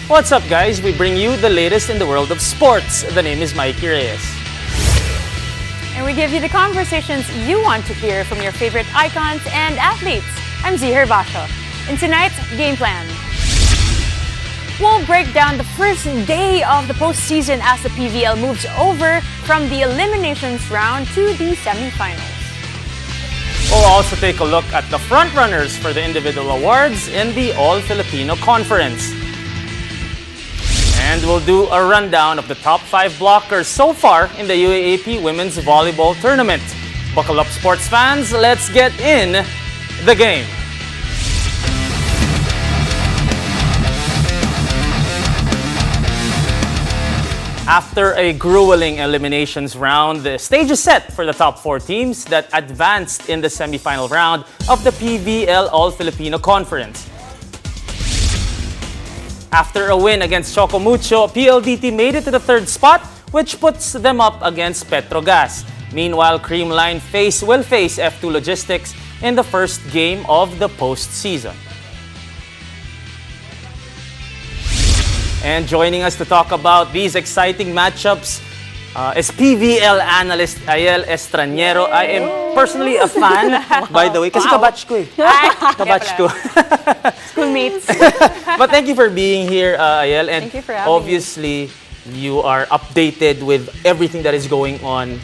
What's up, guys? We bring you the latest in the world of sports. The name is Mikey Reyes. And we give you the conversations you want to hear from your favorite icons and athletes. I'm Zihir Basho. In tonight's game plan, we'll break down the first day of the postseason as the PVL moves over from the eliminations round to the semifinals. We'll also take a look at the frontrunners for the individual awards in the All-Filipino Conference. And we'll do a rundown of the top 5 blockers so far in the UAAP Women's Volleyball Tournament. Buckle up, sports fans. Let's get in the game. After a grueling eliminations round, the stage is set for the top 4 teams that advanced in the semifinal round of the PVL All-Filipino Conference. After a win against Chocomucho, PLDT made it to the 3rd spot, which puts them up against Petrogas. Meanwhile, Creamline will face F2 Logistics in the first game of the postseason. And joining us to talk about these exciting matchups is PVL analyst Ayel Estranero. I am personally a fan, by the way, kasi kabatch ko eh. Kabatch ko. Schoolmates. But thank you for being here, Ayel. And thank you for having obviously, you are updated with everything that is going on.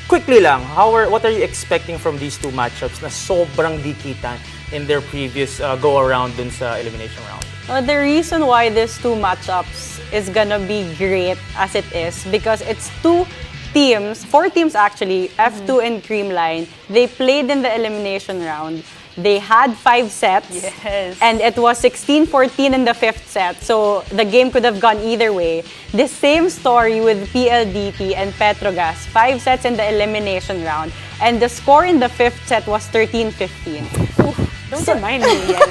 Quickly lang, what are you expecting from these two matchups na sobrang dikitan in their previous go-around dun sa elimination round? The reason why these two matchups is gonna be great as it is because it's 4 teams actually, F2 and Creamline. They played in the elimination round. They had 5 sets, yes. And it was 16-14 in the 5th set. So the game could have gone either way. The same story with PLDT and Petrogas, 5 sets in the elimination round, and the score in the 5th set was 13-15. Don't remind me, Yel.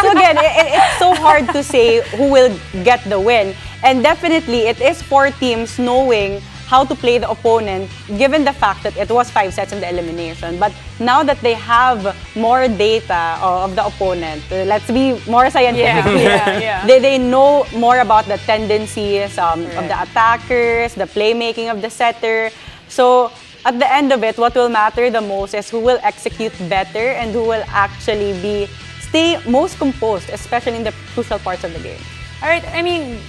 So again, it's so hard to say who will get the win. And definitely, it is 4 teams knowing how to play the opponent, given the fact that it was 5 sets in the elimination. But now that they have more data of the opponent, let's be more scientific here. They know more about the tendencies of the attackers, the playmaking of the setter. So at the end of it, what will matter the most is who will execute better and who will actually stay most composed, especially in the crucial parts of the game. All right, I mean,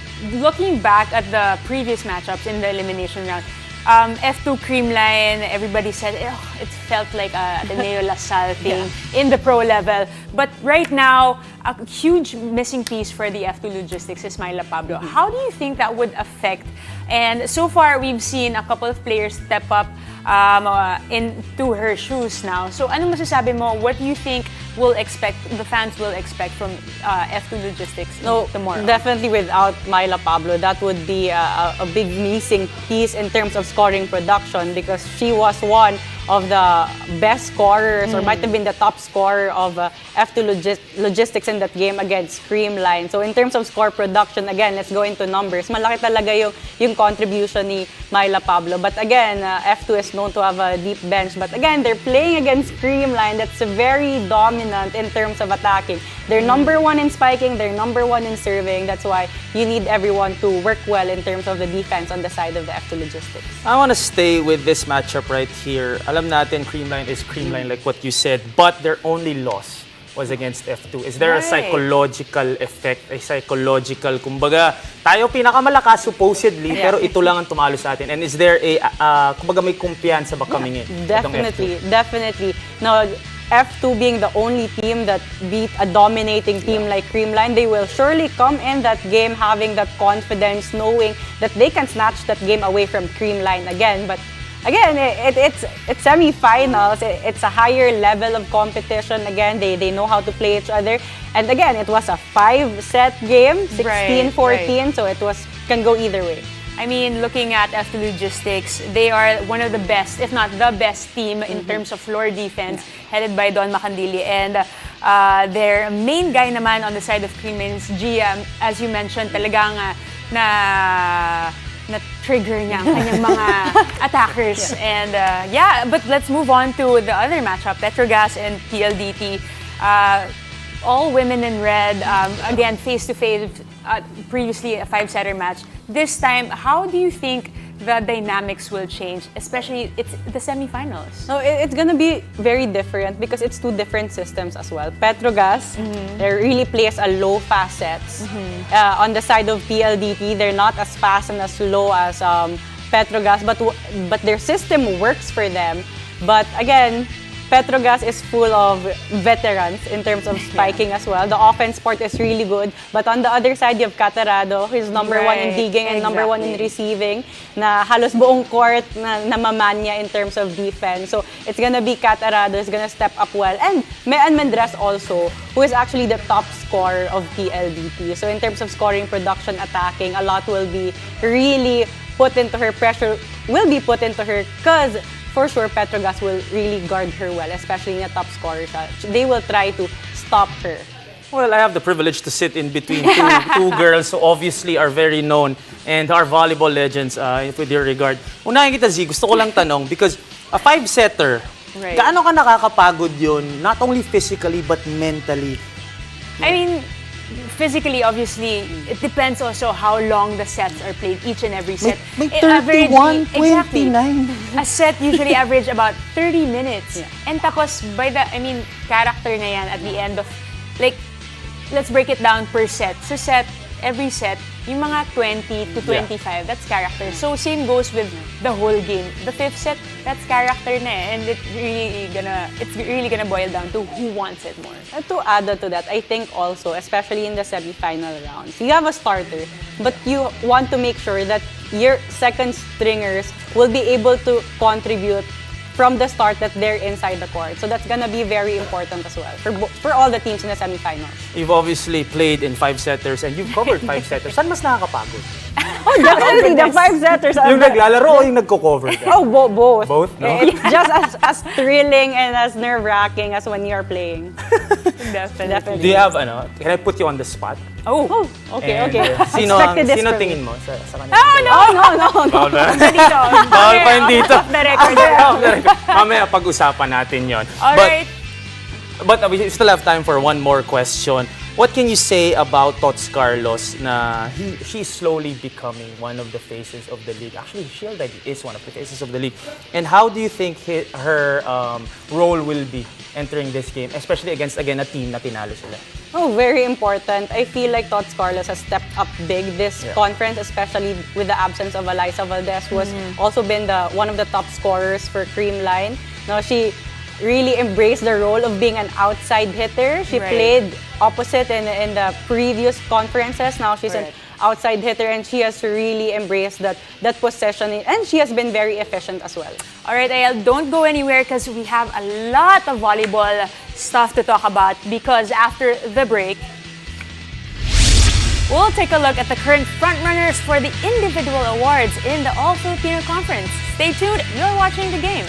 looking back at the previous matchups in the elimination round, F2 Creamline, everybody said it felt like a Ateneo LaSalle thing in the pro level. But right now, a huge missing piece for the F2 Logistics is Myla Pablo. How do you think that would affect? And so far, we've seen a couple of players step up into her shoes now. So ano masasabi mo? What do you think the fans will expect from F2 Logistics tomorrow? Definitely without Myla Pablo, that would be a big missing piece in terms of scoring production because she was one of the best scorers or might have been the top scorer of F2 Logistics in that game against Creamline. So in terms of score production, again, let's go into numbers. Malaki talaga yung contribution ni Myla Pablo. But again, F2 is known to have a deep bench. But again, they're playing against Creamline that's very dominant in terms of attacking. They're number 1 in spiking, they're number 1 in serving. That's why you need everyone to work well in terms of the defense on the side of the F2 Logistics. I want to stay with this matchup right here. Alam natin, Creamline is Creamline like what you said, but their only loss was against F2. Is there a psychological effect, kumbaga, tayo pinakamalakas supposedly, pero ito lang ang tumalo sa atin. And is there kumbaga may kumpiyansa ba coming in? Definitely. Now, F2 being the only team that beat a dominating team like Creamline, they will surely come in that game having that confidence, knowing that they can snatch that game away from Creamline again. But again, it's semifinals. It's a higher level of competition. Again, they know how to play each other. And again, it was a 5-set game, 16-14, so it can go either way. I mean, looking at F2 Logistics, they are one of the best, if not the best team in terms of floor defense, headed by Don Macandili. And their main guy naman on the side of Creamline is Gia. As you mentioned, talagang na-trigger niya ang kanyang mga attackers. And but let's move on to the other matchup, Petrogas and PLDT. all women in red, again, face-to-face, previously a 5-setter match. This time, how do you think the dynamics will change, especially it's the semifinals? No, it's gonna be very different because it's two different systems as well. Petrogas, they really plays a low fast sets. On the side of PLDT, they're not as fast and as slow as Petrogas, but their system works for them. But again, Petrogas is full of veterans in terms of spiking as well. The offense part is really good. But on the other side, you have Catarado, who's number one in digging and number one in receiving, na halos buong court na namamanya in terms of defense. So it's gonna be Catarado is gonna step up well. And Mean Mendres also, who is actually the top scorer of PLDT. So in terms of scoring, production, attacking, a lot will be really put into her, pressure will be put into her because for sure, Petrogas will really guard her well, especially in a top scorer. They will try to stop her. Well, I have the privilege to sit in between two girls who obviously are very known and are volleyball legends with your regard. Unahin kita, Z, gusto ko lang tanong because a 5-setter, gaano ka nakakapagod yun, not only physically but mentally? I mean, physically, obviously, it depends also how long the sets are played, each and every set. May 31, 29. Exactly. A set usually average about 30 minutes. And tapos, character na yan at the end of, like, let's break it down per set. So every set, yung mga 20 to 25, that's character. So same goes with the whole game. The 5th set, that's character na eh. And it's really gonna boil down to who wants it more. And to add to that, I think also, especially in the semifinal rounds, you have a starter, but you want to make sure that your second stringers will be able to contribute from the start that they're inside the court. So that's gonna be very important as well for all the teams in the semifinals. You've obviously played in 5-setters and you've covered 5-setters. Saan mas nakakapagod? Oh, definitely the 5-setters. Yung naglalaro o yung nagko-cover? Oh, both. Both, no? It's just as thrilling and as nerve-wracking as when you're playing. Definitely. Do you have, can I put you on the spot? Oh, okay. Sino Expected this from tingin me. mo sa kanila? No. Bawal ba? Dito. Bawal pa yun dito. Off the record. Off the record. Mamaya pag-usapan natin yon. Alright. But we still have time for one more question. What can you say about Tots Carlos na she's slowly becoming one of the faces of the league? Actually, she already is one of the faces of the league. And how do you think her role will be entering this game, especially against, again, a team na tinalo sila? Oh, very important. I feel like Tots Carlos has stepped up big this conference, especially with the absence of Eliza Valdez, who has also been one of the top scorers for Creamline. Now, she really embraced the role of being an outside hitter. She played opposite in the previous conferences. Now she's an outside hitter and she has really embraced that possession and she has been very efficient as well. All right, Ayel, don't go anywhere because we have a lot of volleyball stuff to talk about because after the break, we'll take a look at the current frontrunners for the individual awards in the All-Filipino Conference. Stay tuned, you're watching The Game.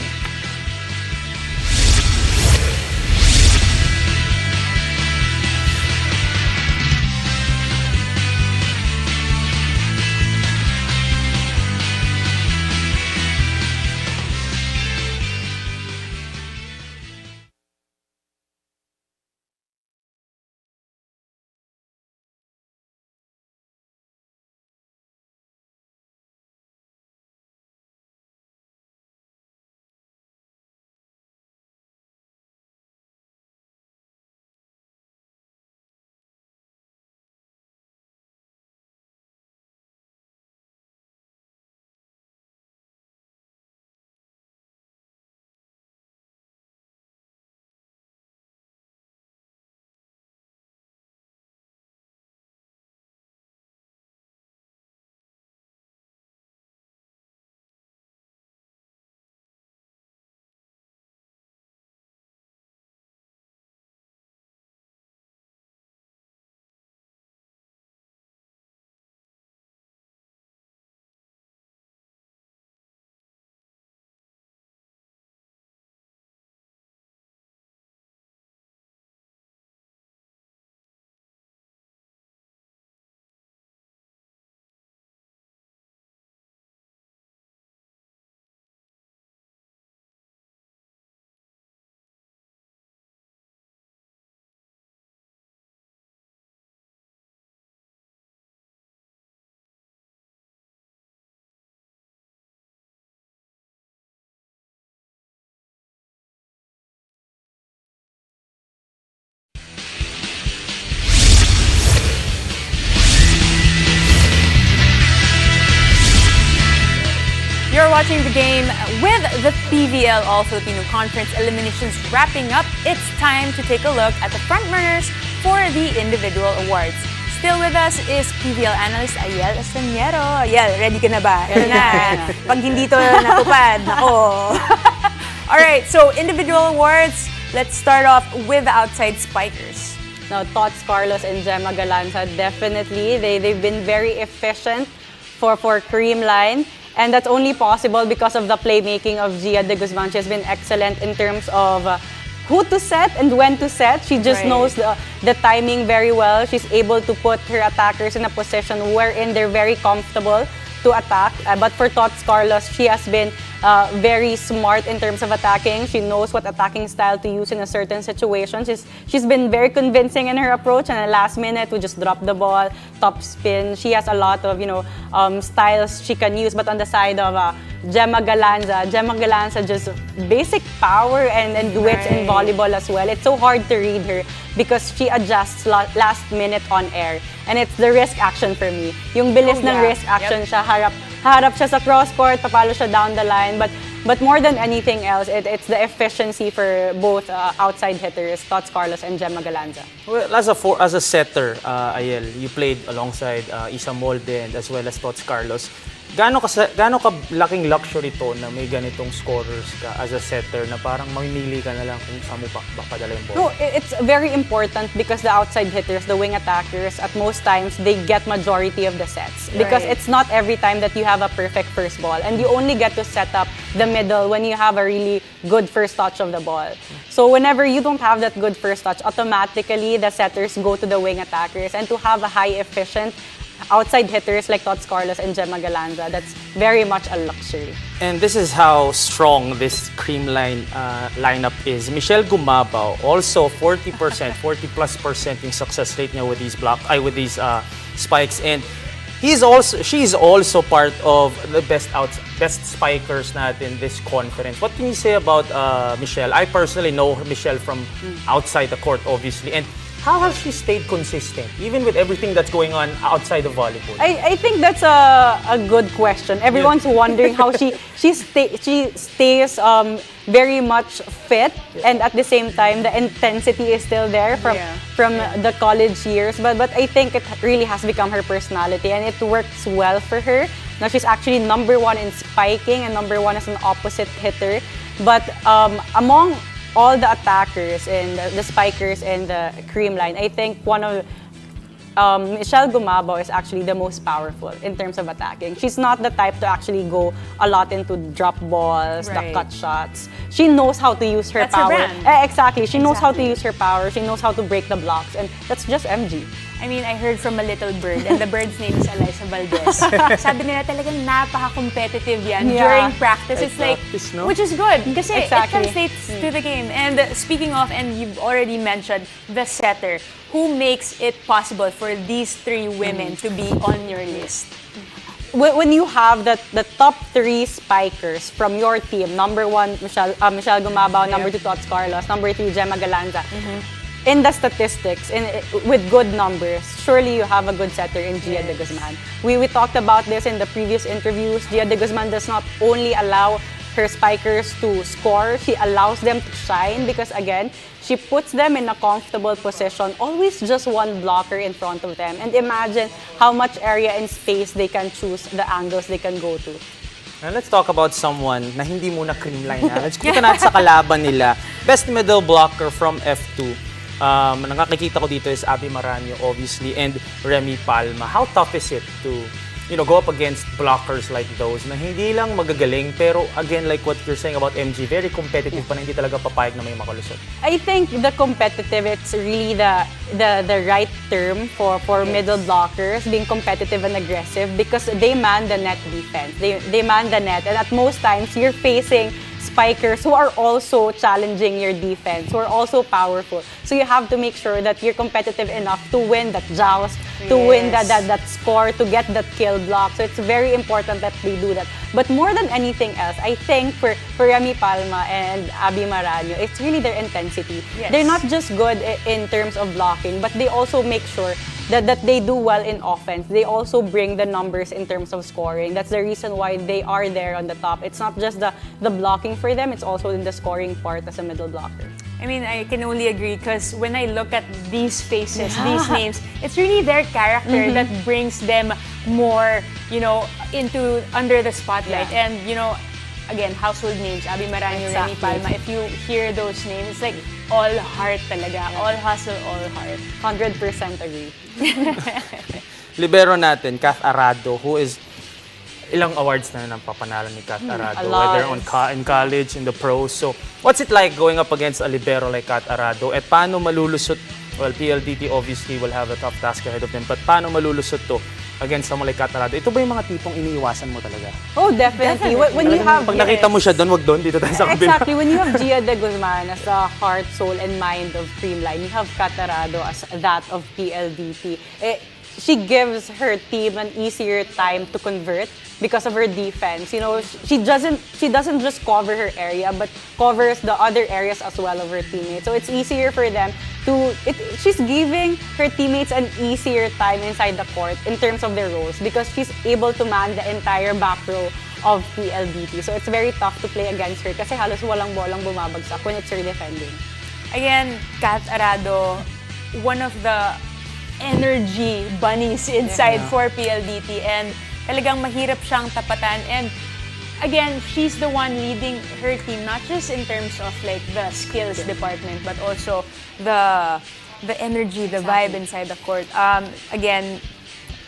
watching the game. With the PVL All-Filipino Conference eliminations wrapping up, it's time to take a look at the frontrunners for the individual awards. Still with us is PVL analyst Ayel Estaniero. Ayel, ready ka na ba? Ito na. Pag hindi to natupad, nako. Alright, so individual awards. Let's start off with the outside spikers. Now, Tots Carlos and Gemma Galanza, definitely, they've been very efficient for Creamline. And that's only possible because of the playmaking of Gia de Guzman. She has been excellent in terms of who to set and when to set. She just knows the timing very well. She's able to put her attackers in a position wherein they're very comfortable to attack. But for Tots Carlos, she has been very smart in terms of attacking. She knows what attacking style to use in a certain situation. She's been very convincing in her approach, and at the last minute, we just drop the ball, top spin. She has a lot of styles she can use. But on the side of Gemma Galanza just basic power and wits in volleyball as well. It's so hard to read her because she adjusts last minute on air. And it's the risk action for me. Yung bilis ng risk action siya, harap siya sa cross court, papalo siya down the line. But more than anything else, it's the efficiency for both outside hitters, Tots Carlos and Gemma Galanza. Well, as a setter, Ayel, you played alongside Isa Molde and as well as Tots Carlos. Gaano ka laking luxury to na may ganitong scorers ka as a setter na parang mamimili ka na lang kung saan mo padala yung ball? No, it's very important because the outside hitters, the wing attackers, at most times, they get majority of the sets. Because it's not every time that you have a perfect first ball. And you only get to set up the middle when you have a really good first touch of the ball. So whenever you don't have that good first touch, automatically the setters go to the wing attackers. And to have a high efficient outside hitters like Tots Carlos and Gemma Galanza, that's very much a luxury. And this is how strong this Creamline lineup is. Michelle Gumabao, also 40%, 40+% yung success rate niya with these spikes. And she's also part of the best spikers natin this conference. What can you say about Michelle? I personally know Michelle from outside the court, obviously. And how has she stayed consistent, even with everything that's going on outside of volleyball? I think that's a good question. Everyone's wondering how she stays very much fit, and at the same time, the intensity is still there from the college years. But I think it really has become her personality, and it works well for her. Now she's actually #1 in spiking and #1 as an opposite hitter. But among all the attackers and the spikers and the Creamline, I think one of Michelle Gumabao is actually the most powerful in terms of attacking. She's not the type to actually go a lot into drop balls, the cut shots. She knows how to use her power. Her brand. Exactly. She knows how to use her power. She knows how to break the blocks. And that's just MG. I mean, I heard from a little bird, and the bird's name is Eliza Valdez. Sabi nila talagang napaka-competitive yan during practice. It's like, which is good kasi it translates to the game. And speaking of, and you've already mentioned, the setter, who makes it possible for these three women to be on your list? When you have the top 3 spikers from your team, #1 Michelle Gumabao, #2 Tots Carlos, #3 Gemma Galanza. In the statistics, with good numbers, surely you have a good setter in Gia de Guzman. We talked about this in the previous interviews. Gia de Guzman does not only allow her spikers to score, she allows them to shine because, again, she puts them in a comfortable position, always just one blocker in front of them. And imagine how much area and space they can choose, the angles they can go to. And let's talk about someone na hindi muna Creamline na. Let's kita natin sa kalaban nila. Best middle blocker from F2. Nakakikita ko dito is Abby Maranyo, obviously, and Remy Palma. How tough is it to go up against blockers like those na hindi lang magagaling, pero again, like what you're saying about MG, very competitive pa na hindi talaga papayag na may makalusot? I think the competitive, it's really the right term for middle blockers, being competitive and aggressive because they man the net defense. They man the net, and at most times, you're facing spikers who are also challenging your defense, who are also powerful. So you have to make sure that you're competitive enough to win that joust, to win that score, to get that kill block. So it's very important that they do that. But more than anything else, I think for Remy Palma and Abby Maraño, it's really their intensity. Yes. They're not just good in terms of blocking, but they also make sure that they do well in offense. They also bring the numbers in terms of scoring. That's the reason why they are there on the top. It's not just the blocking for them, it's also in the scoring part as a middle blocker. I mean, I can only agree because when I look at these faces, these names, it's really their character that brings them more, into under the spotlight. Yeah. And, again, household names, Abby Maraño, Remy Exactly. Palma. If you hear those names, it's like all heart talaga. All hustle, all heart. 100% agree. Libero natin, Kath Arado, who is ilang awards na papanalo ni Kath Arado, a lot. whether in college, in the pros. So, what's it like going up against a libero like Kath Arado? At paano malulusot? Well, PLDT obviously will have a tough task ahead of them, but paano malulusot to against someone like Kath Arado? Ito ba yung mga tipong iniiwasan mo talaga? Oh, definitely. When you have Pag nakita mo siya doon, wag doon, dito tayo sa kabila. Exactly. When you have Gia de Guzman as the heart, soul, and mind of Creamline, you have Catarado as that of PLDT. She gives her team an easier time to convert because of her defense. She doesn't just cover her area, but covers the other areas as well of her teammates. So it's easier for them she's giving her teammates an easier time inside the court in terms of their roles because she's able to man the entire back row of PLDT. So it's very tough to play against her kasi halos walang bolang bumabagsak when it's her defending. Again, Kath Arado, one of the energy bunnies inside for PLDT, and talagang mahirap siyang tapatan. And again, she's the one leading her team, not just in terms of like the skills department, but also the energy, the vibe inside the court. Again,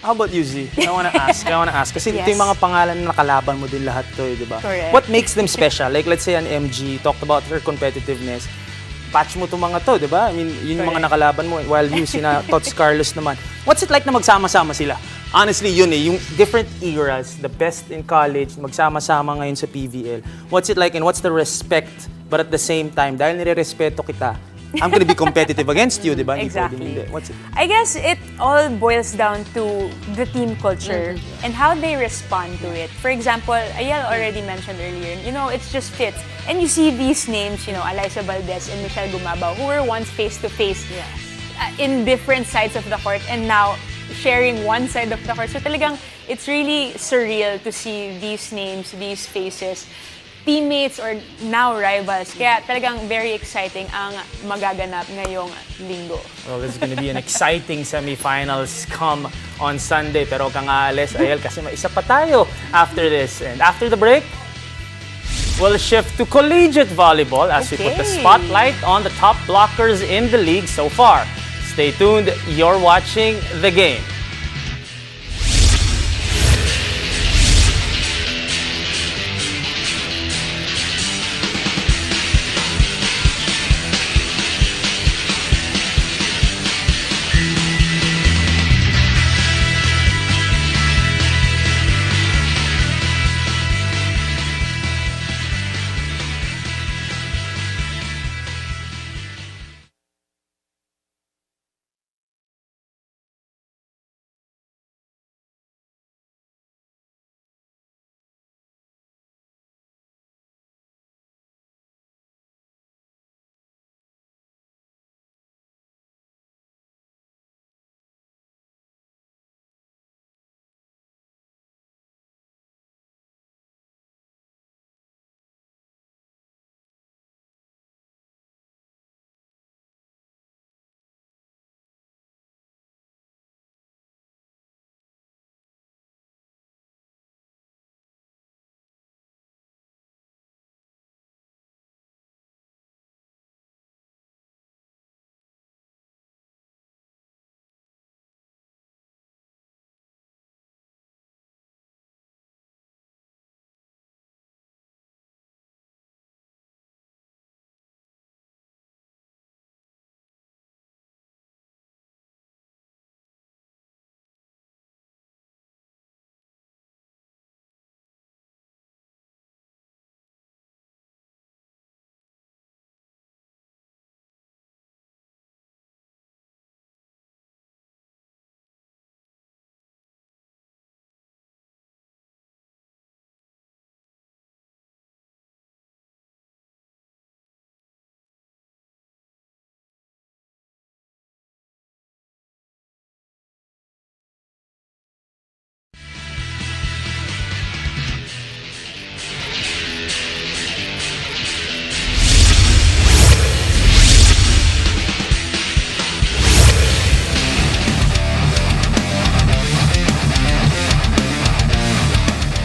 How about you, Z? I wanna ask. Kasi ito yung mga pangalan na nakalaban mo din lahat to, di ba? Correct. What makes them special? Like, let's say an MG, talked about her competitiveness. Patch mo itong mga to, di ba? I mean, yun yung mga nakalaban mo. While you, sina Tots Carlos naman. What's it like na magsama-sama sila? Honestly, yun yung different eras, the best in college, magsama-sama ngayon sa PVL. What's it like and what's the respect, but at the same time, dahil nire-respeto kita, I'm gonna be competitive against you, di ba? Exactly. What's it? I guess it all boils down to the team culture and how they respond to it. For example, Ayel already mentioned earlier, it just fits. And you see these names, Alyssa Valdez and Michelle Gumabao, who were once face-to-face in different sides of the court and now sharing one side of the court. So talagang it's really surreal to see these names, these faces, teammates or now rivals. Kaya talagang very exciting ang magaganap ngayong linggo. Well, this is going to be an exciting semifinals come on Sunday. Pero kang aalis, Ayel, kasi may isa pa tayo after this. And after the break, we'll shift to collegiate volleyball as we put the spotlight on the top blockers in the league so far. Stay tuned. You're watching The Game.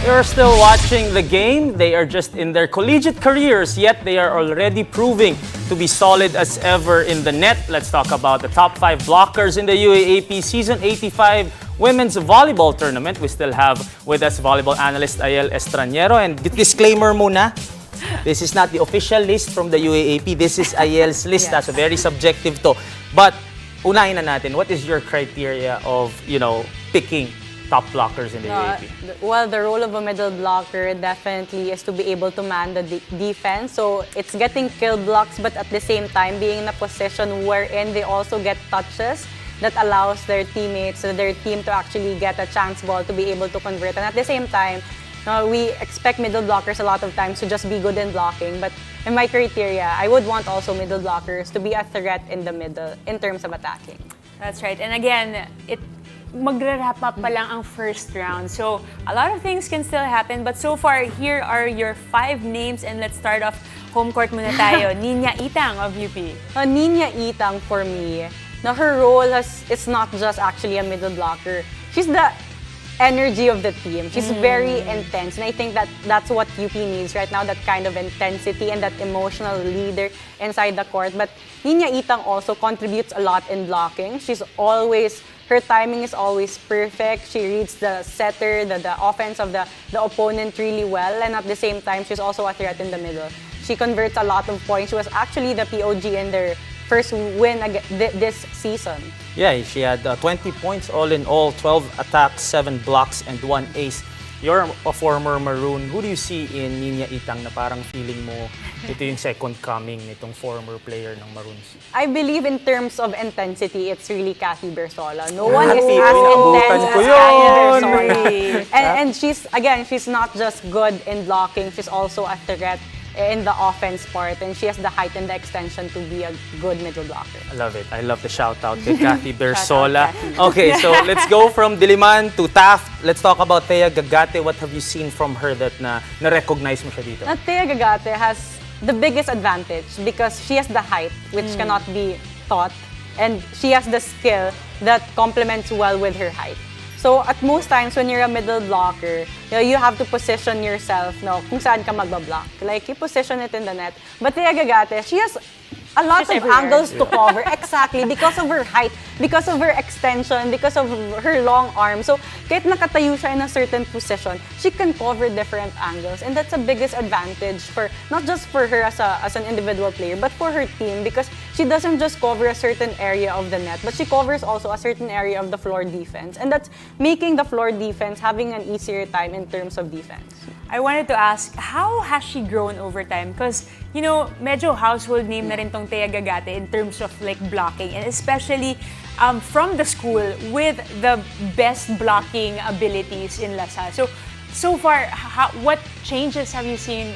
You're still watching the game. They are just in their collegiate careers, yet they are already proving to be solid as ever in the net. Let's talk about the top 5 blockers in the UAAP Season 85 Women's Volleyball Tournament. We still have with us volleyball analyst Ayel Estrañero. And disclaimer muna, this is not the official list from the UAAP. This is Ayel's list. That's very subjective to. But unahin na natin, what is your criteria of, picking top blockers in the UAAP? Well, the role of a middle blocker definitely is to be able to man the defense. So it's getting kill blocks, but at the same time being in a position wherein they also get touches that allows their teammates, their team to actually get a chance ball to be able to convert. And at the same time, we expect middle blockers a lot of times to just be good in blocking. But in my criteria, I would want also middle blockers to be a threat in the middle in terms of attacking. That's right. And again, magra-wrap up pa lang ang first round. So, a lot of things can still happen. But so far, here are your 5 names. And let's start off home court muna tayo. Nina Itang of UP. Nina Itang, for me, her role is not just actually a middle blocker. She's the energy of the team. She's very intense. And I think that's what UP needs right now, that kind of intensity and that emotional leader inside the court. But Nina Itang also contributes a lot in blocking. Her timing is always perfect. She reads the setter, the offense of the opponent really well. And at the same time, she's also a threat in the middle. She converts a lot of points. She was actually the POG in their first win this season. Yeah, she had 20 points all in all, 12 attacks, 7 blocks, and 1 ace. You're a former Maroon. Who do you see in Nina Itang na parang feeling mo ito yung second coming nitong former player ng Maroons? I believe in terms of intensity, it's really Kathy Bersola. No one is as intense as Kathy Bersola. And she's not just good in blocking, she's also a threat in the offense part, and she has the height and the extension to be a good middle blocker. I love it. I love the shout out to Kathy Bersola. Okay, so let's go from Diliman to Taft. Let's talk about Thea Gagate. What have you seen from her that na-recognize mo siya dito? Thea Gagate has the biggest advantage because she has the height, which cannot be taught, and she has the skill that complements well with her height. So at most times when you're a middle blocker, you have to position yourself kung saan ka magbablock. Like, you position it in the net. But Thea Gagate, she has a lot of angles to cover. Exactly, because of her height, because of her extension, because of her long arm. So, kahit nakatayo siya in a certain position, she can cover different angles. And that's the biggest advantage not just for her as an individual player, but for her team, because she doesn't just cover a certain area of the net, but she covers also a certain area of the floor defense. And that's making the floor defense having an easier time in terms of defense. I wanted to ask, how has she grown over time? Because, medyo household name na rin tong Thea Gagate in terms of blocking, and especially from the school with the best blocking abilities in LaSalle. So far, what changes have you seen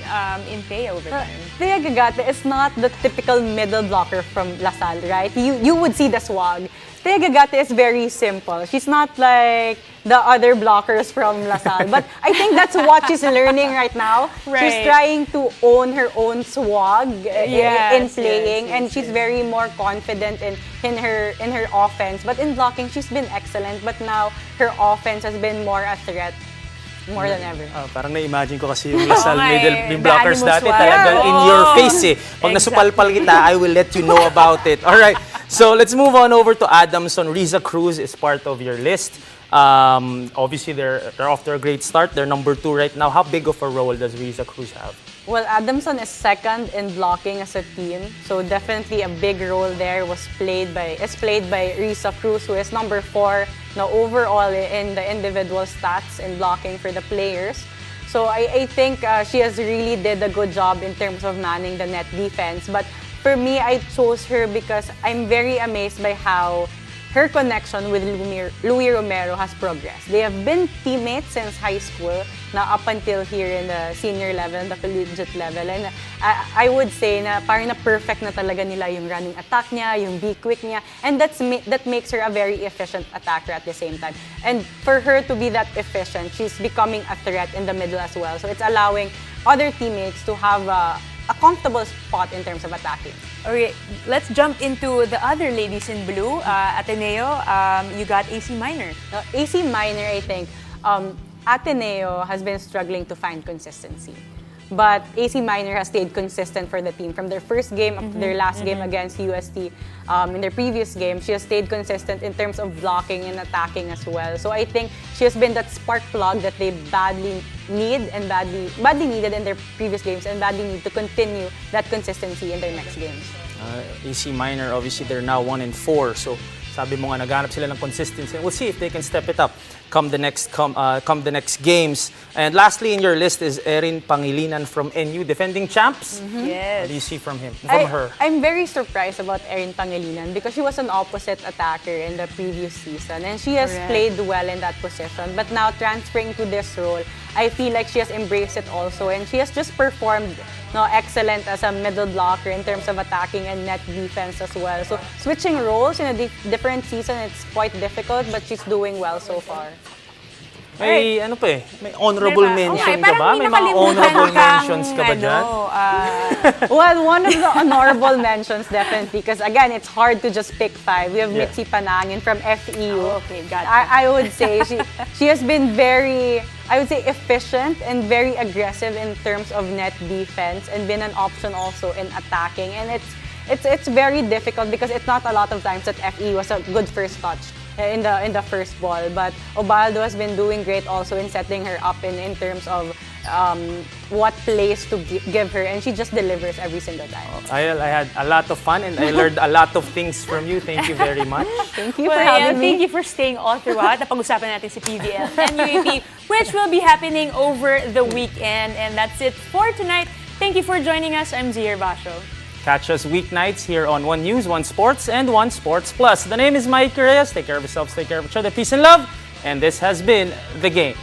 in Thea over time? Thea Gagate is not the typical middle blocker from LaSalle, right? You would see the swag. Thea Gagate is very simple. She's not like the other blockers from LaSalle. But I think that's what she's learning right now. Right. She's trying to own her own swag in playing, and she's very more confident in her offense. But in blocking, she's been excellent. But now her offense has been more a threat. More than ever. Parang na-imagine ko kasi yung LaSalle middle blockers dati swag. talagang in your face eh. Pag nasupalpal kita, I will let you know about it. Alright, so let's move on over to Adamson. Riza Cruz is part of your list. Obviously, they're off to a great start. They're number 2 right now. How big of a role does Riza Cruz have? Well, Adamson is second in blocking as a team, so definitely a big role there is played by Riza Cruz, who is number 4 now overall in the individual stats in blocking for the players. So I think she has really did a good job in terms of manning the net defense. But for me, I chose her because I'm very amazed by how her connection with Louis Romero has progressed. They have been teammates since high school, up until here in the senior level, the collegiate level. And I would say na parang na-perfect na talaga nila yung running attack niya, yung be quick niya, and that makes her a very efficient attacker at the same time. And for her to be that efficient, she's becoming a threat in the middle as well. So it's allowing other teammates to have a comfortable spot in terms of attacking. Okay, let's jump into the other ladies in blue. Ateneo, you got AC Minor. AC Minor, I think, Ateneo has been struggling to find consistency. But AC Minor has stayed consistent for the team. From their first game up to their last game against UST, in their previous game, she has stayed consistent in terms of blocking and attacking as well. So I think she has been that spark plug that they badly need and badly needed in their previous games and badly need to continue that consistency in their next games. AC Minor, obviously, they're now 1-4. So sabi mo nga, naghanap sila ng consistency. We'll see if they can step it up come the next games. And lastly in your list is Erin Pangilinan from NU, defending champs. Yes. What do you see from her? I'm very surprised about Erin Pangilinan because she was an opposite attacker in the previous season and she has played well in that position. But now transferring to this role, I feel like she has embraced it also and she has just performed excellent as a middle blocker in terms of attacking and net defense as well. So switching roles in a different season, it's quite difficult, but she's doing well so far. May may honorable mention ka ba? May mga nakalimutan honorable kang, mentions ka ba dyan? Well, one of the honorable mentions definitely, because again, it's hard to just pick 5. We have Mitzi Panangin from FEU. Okay, got it. I would say she has been very, I would say, efficient and very aggressive in terms of net defense and been an option also in attacking. And it's very difficult because it's not a lot of times that FE was a good first touch in the first ball. But Obaldo has been doing great also in setting her up in terms of what plays to give her, and she just delivers every single time. I had a lot of fun and I learned a lot of things from you. Thank you very much. Thank you for having me. Thank you for staying all throughout. Napag-usapan natin si PBL and UAP, which will be happening over the weekend. And that's it for tonight. Thank you for joining us. I'm Zia Basho. Catch us weeknights here on One News, One Sports, and One Sports Plus. The name is Mike Reyes. Take care of yourselves, take care of each other. Peace and love. And this has been The Game.